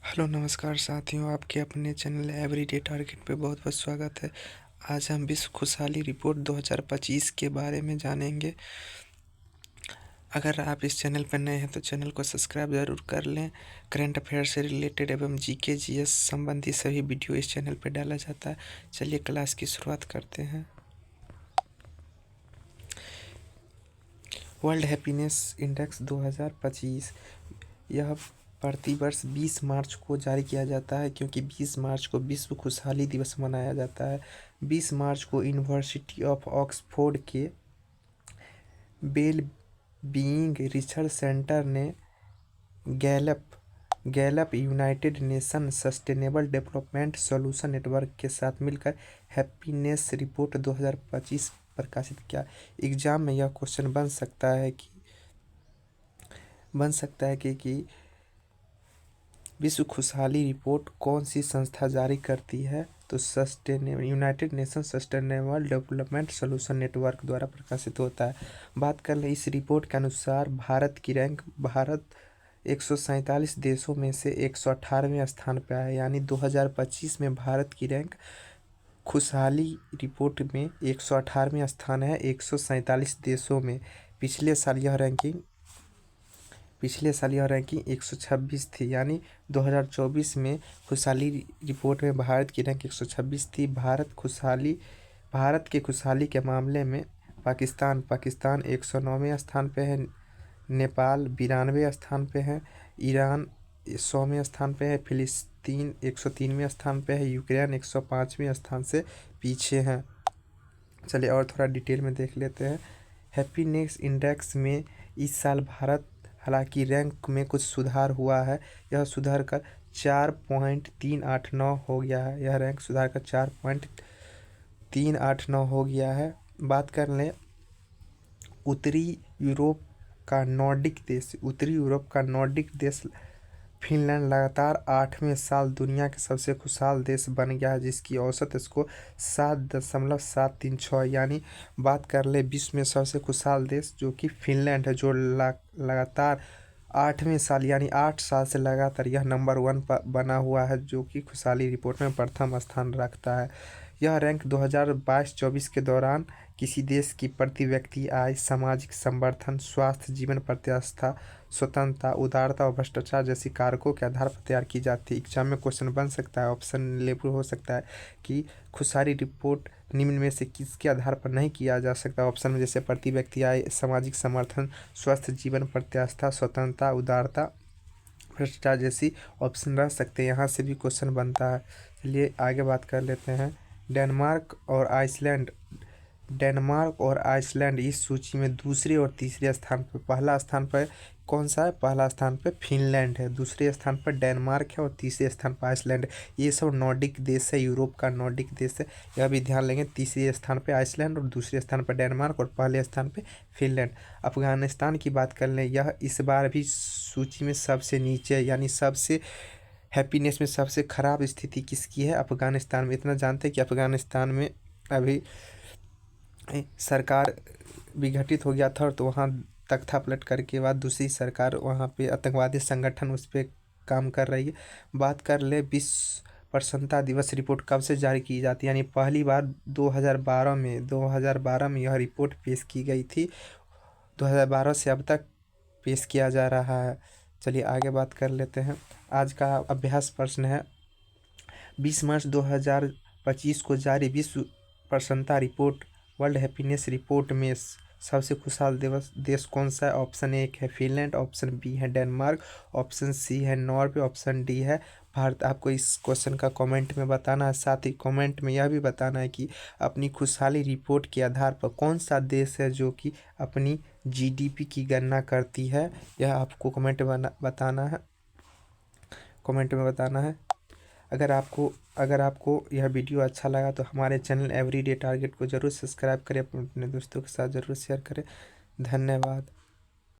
Hello नमस्कार साथियों, आपके अपने चैनल एवरीडे टारगेट पे बहुत बहुत स्वागत है। आज हम विश्व खुशहाली रिपोर्ट 2025 के बारे में जानेंगे। अगर आप इस चैनल पर नए हैं तो चैनल को सब्सक्राइब ज़रूर कर लें। करंट अफेयर से रिलेटेड एवं जीके जीएस संबंधी सभी वीडियो इस चैनल पर डाला जाता है। चलिए क्लास की शुरुआत करते हैं। वर्ल्ड हैप्पीनेस इंडेक्स 2025 यह प्रतिवर्ष 20 मार्च को जारी किया जाता है, क्योंकि 20 मार्च को विश्व खुशहाली दिवस मनाया जाता है। 20 मार्च को यूनिवर्सिटी ऑफ ऑक्सफोर्ड के वेल बीइंग रिसर्च सेंटर ने Gallup Gallup United nation sustainable development solution network के साथ मिलकर हैप्पीनेस रिपोर्ट 2025 प्रकाशित किया। एग्जाम में यह क्वेश्चन बन सकता है कि विश्व खुशहाली रिपोर्ट कौन सी संस्था जारी करती है? तो United nation sustainable development solution network द्वारा प्रकाशित होता है। बात कर ले इस रिपोर्ट के अनुसार भारत की रैंक 147 देशों में से 118वें स्थान पर है। यानी 2025 में भारत की रैंक खुशहाली रिपोर्ट में 118वें स्थान है 147 देशों में। पिछले साल यह रैंकिंग 126 थी। यानी 2024 में खुशहाली रिपोर्ट में भारत की रैंक 126 थी। भारत के खुशहाली के मामले में पाकिस्तान 109वें स्थान पे है, नेपाल 92वें स्थान पे है, ईरान 100वें स्थान पे है, फिलिस्तीन 103वें स्थान पे है, यूक्रेन 105वें स्थान से पीछे हैं। चलिए और थोड़ा डिटेल में देख लेते हैं। हैप्पीनेस इंडेक्स में इस साल भारत हालांकि रैंक में कुछ सुधार हुआ है। यह सुधार कर 4.389 हो गया है। यह रैंक सुधार कर 4.389 हो गया है। बात कर लें उत्तरी यूरोप का नॉर्डिक देश फिनलैंड लगातार 8वें साल दुनिया के सबसे खुशहाल देश बन गया है, जिसकी औसत स्कोर 7.736। यानी बात कर ले विश्व में सबसे खुशहाल देश जो कि फिनलैंड है, जो लगातार 8वें साल यानी 8 साल से लगातार यह नंबर 1 पर बना हुआ है, जो कि खुशहाली रिपोर्ट में प्रथम स्थान रखता है। यह रैंक 2022-24 के दौरान किसी देश की प्रति व्यक्ति आय, सामाजिक समर्थन, स्वास्थ्य, जीवन प्रत्याशा, स्वतंत्रता, उदारता और भ्रष्टाचार जैसी कारकों के आधार पर तैयार की जाती है। एग्जाम में क्वेश्चन बन सकता है, ऑप्शन लेबल हो सकता है कि खुशहाली रिपोर्ट निम्न में से किसके आधार पर नहीं किया जा सकता। ऑप्शन में जैसे प्रति व्यक्ति आय, सामाजिक समर्थन, स्वस्थ जीवन प्रत्याशा, स्वतंत्रता, उदारता, भ्रष्टाचार जैसी ऑप्शन रह सकते हैं। यहाँ से भी क्वेश्चन बनता है। चलिए आगे बात कर लेते हैं। डेनमार्क और आइसलैंड इस सूची में दूसरे और तीसरे स्थान पर। पहला स्थान पर कौन सा है? पहला स्थान पर फिनलैंड है, दूसरे स्थान पर डेनमार्क है और तीसरे स्थान पर आइसलैंड है। ये सब नॉर्डिक देश है, यूरोप का नॉर्डिक देश है। यह भी ध्यान लेंगे, तीसरे स्थान पर आइसलैंड और दूसरे स्थान पर डेनमार्क और पहले स्थान पर फिनलैंड। अफगानिस्तान की बात कर लें, यह इस बार भी सूची में सबसे नीचे है। यानी सबसे हैप्पीनेस में सबसे खराब स्थिति किसकी है? अफगानिस्तान में। इतना जानते हैं कि अफगानिस्तान में अभी सरकार विघटित हो गया था, तो वहाँ तख्ता पलट करके बाद दूसरी सरकार वहाँ पे आतंकवादी संगठन उस पर काम कर रही है। बात कर ले विश्व प्रसन्नता दिवस रिपोर्ट कब से जारी की जाती है? यानी पहली बार 2012 में यह रिपोर्ट पेश की गई थी। 2012 से अब तक पेश किया जा रहा है। चलिए आगे बात कर लेते हैं। आज का अभ्यास प्रश्न है, 20 मार्च 2025 को जारी विश्व प्रसन्नता रिपोर्ट वर्ल्ड हैप्पीनेस रिपोर्ट में सबसे खुशहाल देश कौन सा है? ऑप्शन 1 है फिनलैंड, ऑप्शन बी है डेनमार्क, ऑप्शन सी है नॉर्वे, ऑप्शन डी है भारत। आपको इस क्वेश्चन का कमेंट में बताना है। साथ ही कमेंट में यह भी बताना है कि अपनी खुशहाली रिपोर्ट के आधार पर कौन सा देश है जो कि अपनी जीडीपी की गणना करती है। यह आपको कमेंट में बताना है। अगर आपको यह वीडियो अच्छा लगा तो हमारे चैनल एवरीडे टारगेट को ज़रूर सब्सक्राइब करें, अपने दोस्तों के साथ ज़रूर शेयर करें। धन्यवाद।